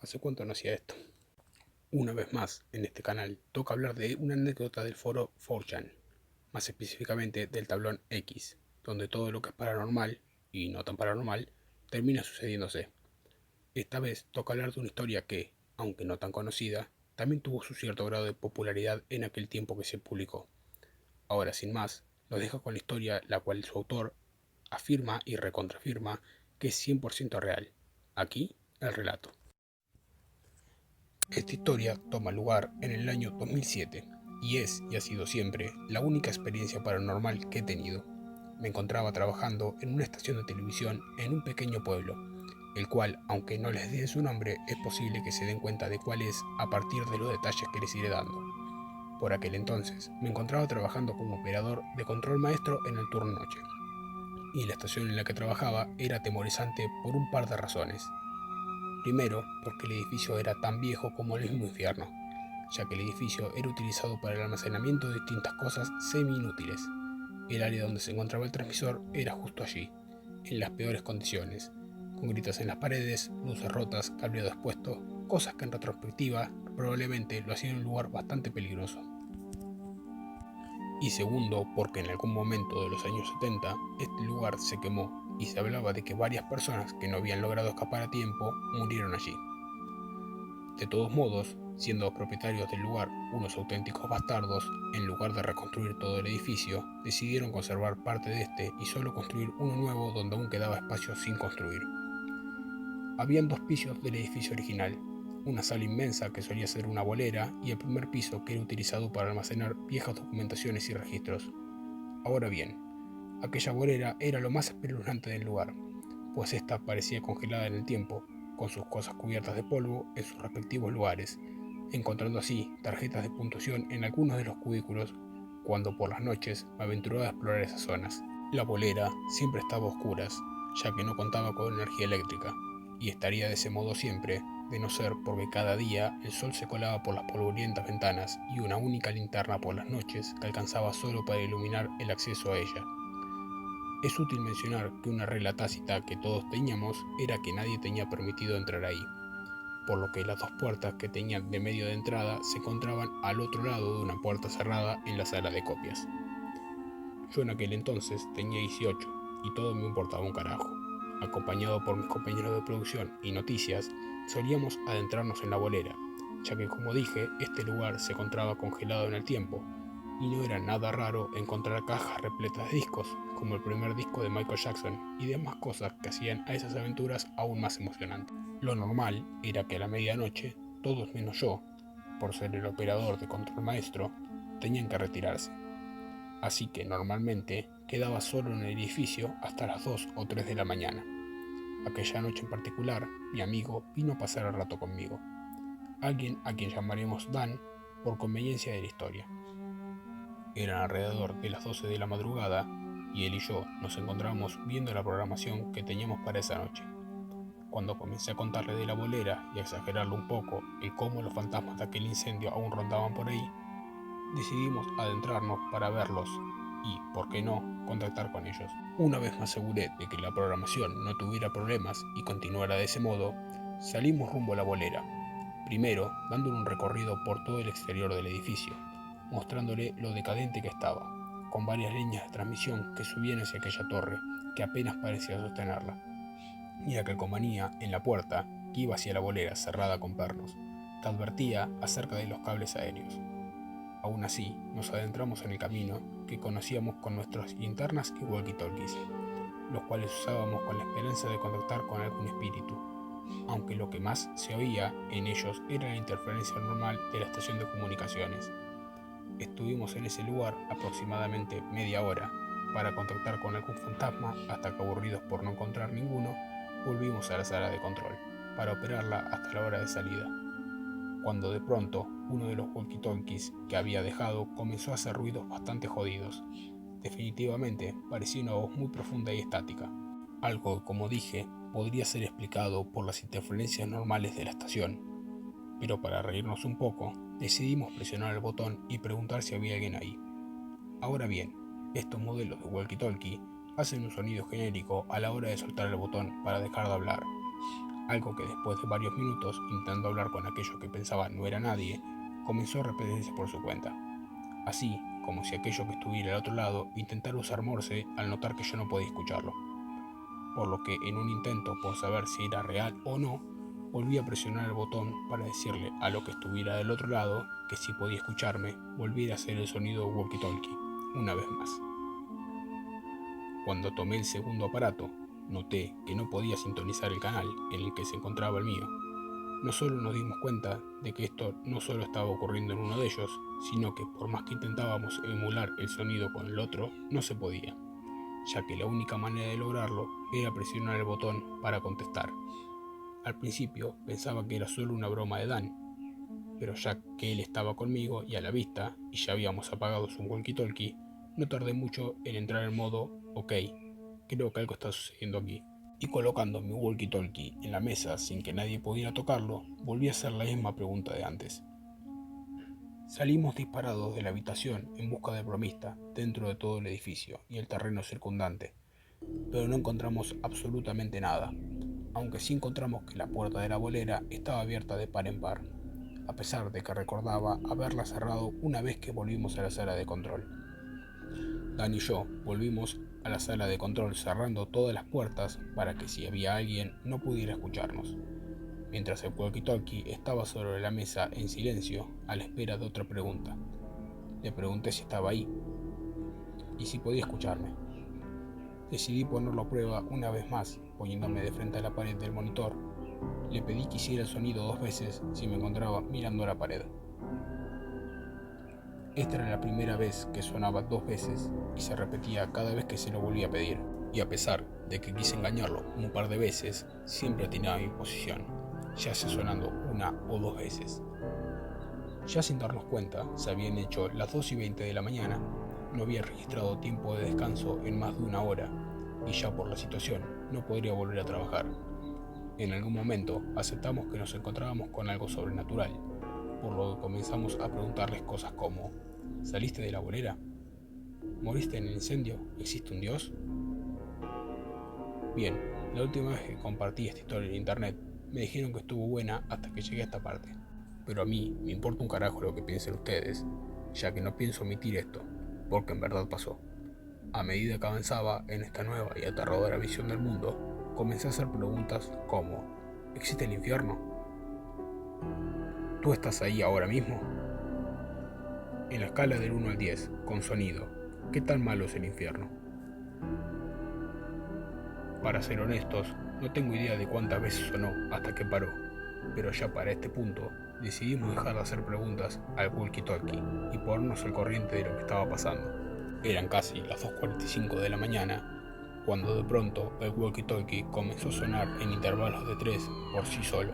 ¿Hace cuánto no hacía esto? Una vez más, en este canal, toca hablar de una anécdota del foro 4chan, más específicamente del tablón X, donde todo lo que es paranormal, y no tan paranormal, termina sucediéndose. Esta vez toca hablar de una historia que, aunque no tan conocida, también tuvo su cierto grado de popularidad en aquel tiempo que se publicó. Ahora, sin más, lo dejo con la historia la cual su autor afirma y recontrafirma que es 100% real. Aquí, el relato. Esta historia toma lugar en el año 2007 y es, y ha sido siempre, la única experiencia paranormal que he tenido. Me encontraba trabajando en una estación de televisión en un pequeño pueblo, el cual, aunque no les dé su nombre, es posible que se den cuenta de cuál es a partir de los detalles que les iré dando. Por aquel entonces, me encontraba trabajando como operador de control maestro en el turno noche, y la estación en la que trabajaba era atemorizante por un par de razones. Primero, porque el edificio era tan viejo como el mismo infierno, ya que el edificio era utilizado para el almacenamiento de distintas cosas semi-inútiles. El área donde se encontraba el transmisor era justo allí, en las peores condiciones, con grietas en las paredes, luces rotas, cableado expuesto, cosas que en retrospectiva probablemente lo hacían un lugar bastante peligroso. Y segundo, porque en algún momento de los años 70 este lugar se quemó y se hablaba de que varias personas que no habían logrado escapar a tiempo murieron allí. De todos modos, siendo los propietarios del lugar unos auténticos bastardos, en lugar de reconstruir todo el edificio, decidieron conservar parte de este y solo construir uno nuevo donde aún quedaba espacio sin construir. Habían dos pisos del edificio original, una sala inmensa que solía ser una bolera y el primer piso que era utilizado para almacenar viejas documentaciones y registros. Ahora bien, aquella bolera era lo más espeluznante del lugar, pues esta parecía congelada en el tiempo, con sus cosas cubiertas de polvo en sus respectivos lugares, encontrando así tarjetas de puntuación en algunos de los cubículos cuando por las noches me aventuraba a explorar esas zonas. La bolera siempre estaba a oscuras, ya que no contaba con energía eléctrica, y estaría de ese modo siempre, de no ser porque cada día el sol se colaba por las polvorientas ventanas y una única linterna por las noches que alcanzaba solo para iluminar el acceso a ella. Es útil mencionar que una regla tácita que todos teníamos era que nadie tenía permitido entrar ahí, por lo que las dos puertas que tenían de medio de entrada se encontraban al otro lado de una puerta cerrada en la sala de copias. Yo en aquel entonces tenía 18 y todo me importaba un carajo. Acompañado por mis compañeros de producción y noticias, solíamos adentrarnos en la bolera, ya que como dije, este lugar se encontraba congelado en el tiempo, y no era nada raro encontrar cajas repletas de discos, como el primer disco de Michael Jackson y demás cosas que hacían a esas aventuras aún más emocionantes. Lo normal era que a la medianoche, todos menos yo, por ser el operador de control maestro, tenían que retirarse. Así que normalmente quedaba solo en el edificio hasta las 2 o 3 de la mañana. Aquella noche en particular, mi amigo vino a pasar el rato conmigo, alguien a quien llamaremos Dan por conveniencia de la historia. Eran alrededor de las 12 de la madrugada y él y yo nos encontrábamos viendo la programación que teníamos para esa noche. Cuando comencé a contarle de la bolera y a exagerarlo un poco el cómo los fantasmas de aquel incendio aún rondaban por ahí, decidimos adentrarnos para verlos y, por qué no, contactar con ellos. Una vez me aseguré de que la programación no tuviera problemas y continuara de ese modo, salimos rumbo a la bolera, primero dándole un recorrido por todo el exterior del edificio, mostrándole lo decadente que estaba, con varias líneas de transmisión que subían hacia aquella torre que apenas parecía sostenerla, y la calcomanía en la puerta que iba hacia la bolera cerrada con pernos, que advertía acerca de los cables aéreos. Aún así, nos adentramos en el camino que conocíamos con nuestras linternas y walkie-talkies, los cuales usábamos con la esperanza de contactar con algún espíritu, aunque lo que más se oía en ellos era la interferencia normal de la estación de comunicaciones. Estuvimos en ese lugar aproximadamente media hora para contactar con algún fantasma hasta que, aburridos por no encontrar ninguno, volvimos a la sala de control para operarla hasta la hora de salida, cuando de pronto uno de los walkie-talkies que había dejado comenzó a hacer ruidos bastante jodidos. Definitivamente parecía una voz muy profunda y estática, algo que, como dije, podría ser explicado por las interferencias normales de la estación. Pero para reírnos un poco, decidimos presionar el botón y preguntar si había alguien ahí. Ahora bien, estos modelos de walkie-talkie hacen un sonido genérico a la hora de soltar el botón para dejar de hablar, algo que después de varios minutos intentando hablar con aquello que pensaba no era nadie, comenzó a repetirse por su cuenta, así como si aquello que estuviera al otro lado intentara usar Morse al notar que yo no podía escucharlo, por lo que en un intento por saber si era real o no, volví a presionar el botón para decirle a lo que estuviera del otro lado que si podía escucharme, volviera a hacer el sonido walkie-talkie, una vez más. Cuando tomé el segundo aparato, noté que no podía sintonizar el canal en el que se encontraba el mío. No solo nos dimos cuenta de que esto no solo estaba ocurriendo en uno de ellos, sino que por más que intentábamos emular el sonido con el otro, no se podía, ya que la única manera de lograrlo era presionar el botón para contestar. Al principio pensaba que era solo una broma de Dan, pero ya que él estaba conmigo y a la vista, y ya habíamos apagado su walkie-talkie, no tardé mucho en entrar en modo ok, creo que algo está sucediendo aquí. Y colocando mi walkie-talkie en la mesa sin que nadie pudiera tocarlo, volví a hacer la misma pregunta de antes. Salimos disparados de la habitación en busca del bromista dentro de todo el edificio y el terreno circundante, pero no encontramos absolutamente nada, aunque sí encontramos que la puerta de la bolera estaba abierta de par en par, a pesar de que recordaba haberla cerrado una vez que volvimos a la sala de control. Dan y yo volvimos a la sala de control cerrando todas las puertas para que si había alguien no pudiera escucharnos, mientras el walkie-talkie estaba sobre la mesa en silencio a la espera de otra pregunta. Le pregunté si estaba ahí y si podía escucharme. Decidí ponerlo a prueba una vez más, poniéndome de frente a la pared del monitor. Le pedí que hiciera el sonido 2 veces si me encontraba mirando a la pared. Esta era la primera vez que sonaba 2 veces y se repetía cada vez que se lo volvía a pedir, y a pesar de que quise engañarlo un par de veces, siempre atinaba mi posición, ya sea sonando 1 o 2 veces. Ya sin darnos cuenta, se habían hecho las 2:20 de la mañana, no había registrado tiempo de descanso en más de 1 hora, y ya por la situación no podría volver a trabajar. En algún momento aceptamos que nos encontrábamos con algo sobrenatural, por lo que comenzamos a preguntarles cosas como: ¿saliste de la bolera? ¿Moriste en el incendio? ¿Existe un Dios? Bien, la última vez que compartí esta historia en internet, me dijeron que estuvo buena hasta que llegué a esta parte. Pero a mí me importa un carajo lo que piensen ustedes, ya que no pienso omitir esto, porque en verdad pasó. A medida que avanzaba en esta nueva y aterradora visión del mundo, comencé a hacer preguntas como: ¿existe el infierno? ¿Tú estás ahí ahora mismo? En la escala del 1 al 10, con sonido, ¿qué tan malo es el infierno? Para ser honestos, no tengo idea de cuántas veces sonó hasta que paró, pero ya para este punto decidimos dejar de hacer preguntas al walkie-talkie y ponernos al corriente de lo que estaba pasando. Eran casi las 2:45 de la mañana, cuando de pronto el walkie-talkie comenzó a sonar en intervalos de 3 por sí solo.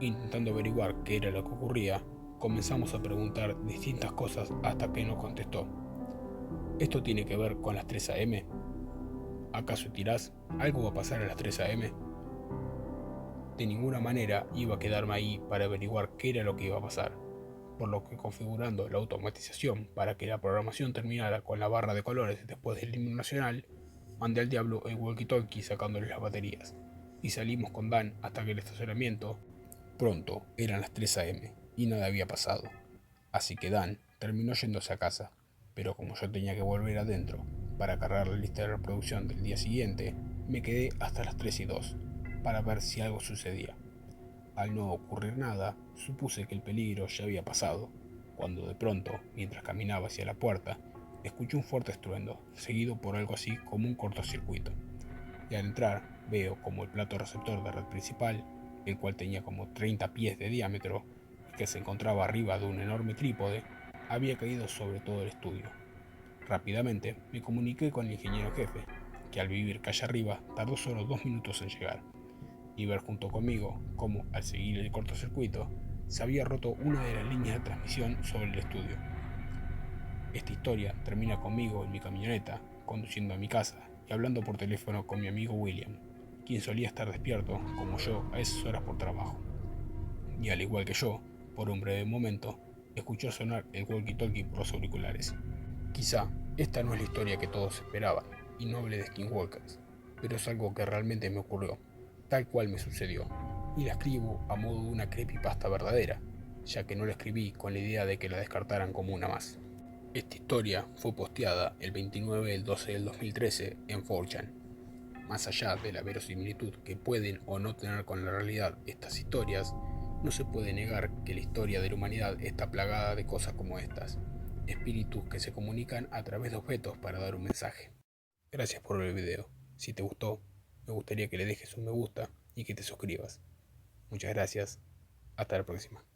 Intentando averiguar qué era lo que ocurría, comenzamos a preguntar distintas cosas hasta que nos contestó: ¿esto tiene que ver con las 3 AM? ¿Acaso tirás? ¿Algo va a pasar a las 3 AM? De ninguna manera iba a quedarme ahí para averiguar qué era lo que iba a pasar, por lo que configurando la automatización para que la programación terminara con la barra de colores después del himno nacional, mandé al diablo el walkie-talkie sacándole las baterías, y salimos con Dan hasta que el estacionamiento. Pronto eran las 3 AM y nada había pasado, así que Dan terminó yéndose a casa, pero como yo tenía que volver adentro para cargar la lista de reproducción del día siguiente, me quedé hasta las 3:02 para ver si algo sucedía. Al no ocurrir nada, supuse que el peligro ya había pasado, cuando de pronto, mientras caminaba hacia la puerta, escuché un fuerte estruendo, seguido por algo así como un cortocircuito. Y al entrar, veo como el plato receptor de red principal, el cual tenía como 30 pies de diámetro y que se encontraba arriba de un enorme trípode, había caído sobre todo el estudio. Rápidamente me comuniqué con el ingeniero jefe, que al vivir calle arriba tardó solo 2 minutos en llegar, y ver junto conmigo cómo, al seguir el cortocircuito, se había roto una de las líneas de transmisión sobre el estudio. Esta historia termina conmigo en mi camioneta, conduciendo a mi casa y hablando por teléfono con mi amigo William, quien solía estar despierto, como yo, a esas horas por trabajo. Y al igual que yo, por un breve momento, escuchó sonar el walkie-talkie por los auriculares. Quizá esta no es la historia que todos esperaban, y no hable de skinwalkers, pero es algo que realmente me ocurrió. tal cual me sucedió, y la escribo a modo de una creepypasta verdadera, ya que no la escribí con la idea de que la descartaran como una más. Esta historia fue posteada el 29 del 12 del 2013 en 4chan. Más allá de la verosimilitud que pueden o no tener con la realidad estas historias, no se puede negar que la historia de la humanidad está plagada de cosas como estas, espíritus que se comunican a través de objetos para dar un mensaje. Gracias por ver el video. Si te gustó, me gustaría que le dejes un me gusta y que te suscribas. Muchas gracias. Hasta la próxima.